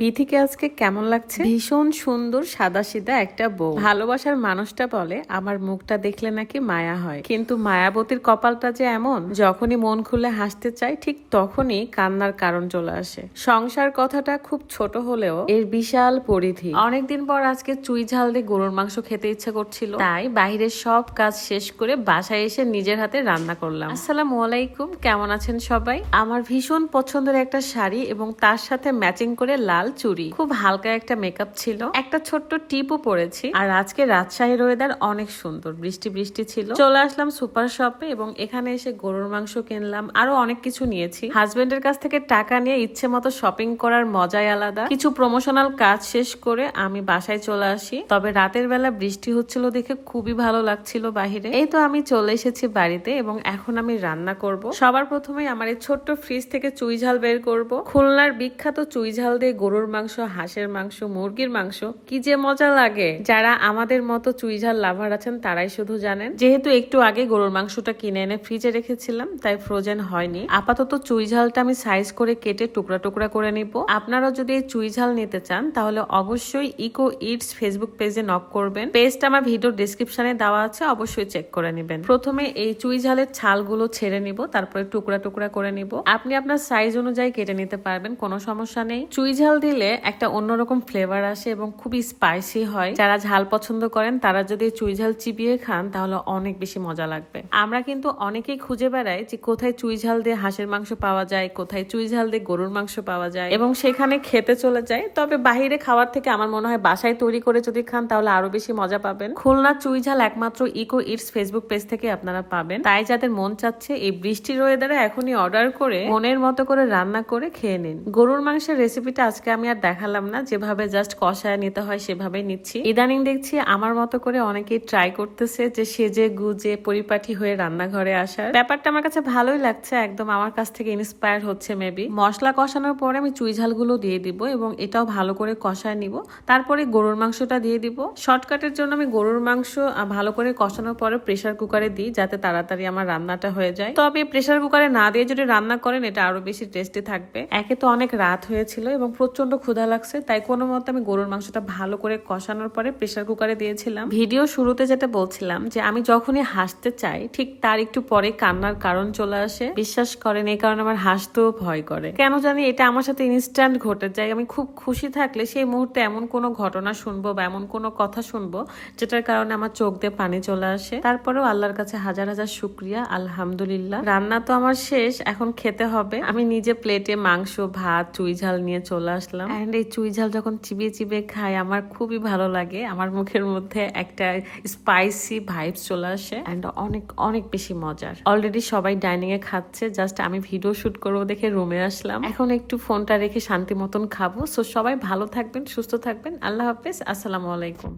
বিথিকে আজকে কেমন লাগছে? ভীষণ সুন্দর সাদাসিধা একটা বউ। ভালোবাসার মানুষটা বলে আমার মুখটা দেখলে নাকি মায়া হয়, কিন্তু মায়াবতীর কপালটা যে এমন, যখনই মন খুলে হাসতে চায় ঠিক তখনই কান্নার কারণ চলে আসে। সংসার কথাটা খুব ছোট হলেও এর বিশাল পরিধি। অনেকদিন পর আজকে চুই ঝাল দিয়ে গরুর মাংস খেতে ইচ্ছা করছিল, তাই বাইরের সব কাজ শেষ করে বাসায় এসে নিজের হাতে রান্না করলাম। আসসালামু আলাইকুম, কেমন আছেন সবাই? আমার ভীষণ পছন্দের একটা শাড়ি এবং তার সাথে ম্যাচিং করে লাল চুড়ি, খুব হালকা একটা মেকআপ ছিল, একটা ছোট্ট টিপও পরেছি। আর আজকে রাজশাহীর ওয়েদার অনেক সুন্দর, বৃষ্টি বৃষ্টি ছিল। চলে আসলাম সুপার শপে এবং এখানে এসে গরুর মাংস কিনলাম, আরো অনেক কিছু নিয়েছি। হাজবেন্ডের কাছ থেকে টাকা নিয়ে ইচ্ছে মতো শপিং করার মজাই আলাদা। কিছু প্রমোশনাল কাজ শেষ করে আমি বাসায় চলে আসি, তবে রাতের বেলা বৃষ্টি হচ্ছিল দেখে খুবই ভালো লাগছিল বাহিরে। এই তো আমি চলে এসেছি বাড়িতে এবং এখন আমি রান্না করব। সবার প্রথমে আমার এই ছোট্ট ফ্রিজ থেকে চুই ঝাল বের করব। খুলনার বিখ্যাত চুই ঝাল দিয়ে গরুর মাংস, হাঁসের মাংস, মুরগির মাংস কি যে মজা লাগে। যারা আমাদের মতো চুই ঝাল লাভার আছেন তারাই শুধু জানেন। যেহেতু একটু আগে গরুর মাংসটা কিনে এনে ফ্রিজে রেখেছিলাম, তাই ফ্রোজেন হয়নি। আপাতত চুই ঝালটা আমি সাইজ করে কেটে টুকরা টুকরা করে নিব। আপনারা যদি এই চুই ঝাল নিতে চান তাহলে অবশ্যই ইকো ইটস ফেসবুক পেজে নক করবেন। পেজটা আমার ভিডিও ডেসক্রিপশনে দেওয়া আছে, অবশ্যই চেক করে নেবেন। প্রথমে এই চুই ঝালের ছালগুলো ছেড়ে নিব, তারপরে টুকরা টুকরা করে নিব। আপনি আপনার সাইজ অনুযায়ী কেটে নিতে পারবেন, কোনো সমস্যা নেই। চুই ঝাল দিলে একটা অন্যরকম ফ্লেভার আসে এবং খুবই স্পাইসি হয়। যারা ঝাল পছন্দ করেন তারা যদি চুই ঝাল চিবিয়ে খান তাহলে অনেক বেশি মজা লাগবে। আমরা কিন্তু অনেকেই খুঁজে বেড়াই যে কোথায় চুই ঝাল দিয়ে হাঁসের মাংস পাওয়া যায়, কোথায় চুই ঝাল দিয়ে গরুর মাংস পাওয়া যায়, এবং সেখানে খেতে চলে যায়। তবে বাহিরে খাওয়ার থেকে আমার মনে হয় বাসায় তৈরি করে যদি খান তাহলে আরো বেশি মজা পাবেন। খুলনা চুই ঝাল একমাত্র ইকো ইটস ফেসবুক পেজ থেকে আপনারা পাবেন। তাই যাদের মন চাচ্ছে এই বৃষ্টির ওয়েদারে এখনই অর্ডার করে মনের মতো করে রান্না করে খেয়ে নিন। গরুর মাংসের রেসিপিটা আজকে আমি আর দেখালাম না, যেভাবে জাস্ট কষায় নিতে হয় সেভাবেই নিচ্ছি। ইদানিং দেখছি আমার মতো করে অনেকেই ট্রাই করতেছে যে সেজে গুজে পরিপাটি হয়ে রান্নাঘরে আসার ব্যাপারটা আমার কাছে ভালোই লাগছে, একদম আমার কাছ থেকে ইন্সপায়ার হচ্ছে মেবি। মশলা কষানোর পরে আমি চুই ঝালগুলো দিয়ে দিব এবং এটাও ভালো করে কষায় নিব। তারপরে গরুর মাংসটা দিয়ে দিব। শর্টকাটের জন্য আমি গরুর মাংস ভালো করে কষানোর পরে প্রেসার কুকারে দিই, যাতে তাড়াতাড়ি আমার রান্নাটা হয়ে যায়। তবে প্রেসার কুকারে না দিয়ে যদি রান্না করেন এটা আরো বেশি টেস্টি থাকবে। একে তো অনেক রাত হয়েছিল এবং প্রচন্ড ক্ষুধা লাগছে, তাই কোনো মতে আমি গরুর মাংসটা ভালো করে কষানোর পরে প্রেসার কুকারে দিয়েছিলাম। ভিডিও শুরুতে যেটা বলছিলাম যে আমি যখনই হাসতে চাই ঠিক তার একটু পরে কান্নার কারণ চলে আসে। বিশ্বাস করেন এই কারণে আমার হাসতেও ভয় করে, কেন জানি এটা আমার সাথে ইনস্ট্যান্ট ঘটে যায়। আমি খুব খুশি থাকলে সেই মুহূর্তে এমন কোনো ঘটনা শুনবো বা এমন কোনো কথা শুনবো যেটার কারণে আমার চোখ দিয়ে পানি চলে আসে। তারপরেও আল্লাহর কাছে হাজার হাজার শুকরিয়া, আলহামদুলিল্লাহ। রান্না তো আমার শেষ, এখন খেতে হবে। আমি নিজে প্লেটে মাংস, ভাত, চুই ঝাল নিয়ে চলে আসলাম। এন্ড এই চুই ঝাল যখন চিবিয়ে চিবিয়ে খাই আমার খুবই ভালো লাগে। আমার মুখের মধ্যে একটা স্পাইসি ভাইবস চলে আসে এন্ড অনেক অনেক বেশি মজার। অলরেডি সবাই ডাইনিং এ খাচ্ছে, জাস্ট আমি ভিডিও শুট করবো দেখে রুমে আসলাম। এখন একটু ফোনটা রেখে শান্তি মতন খাবো। সো সবাই ভালো থাকবেন, সুস্থ থাকবেন। আল্লাহ হাফেজ, আসসালামু আলাইকুম।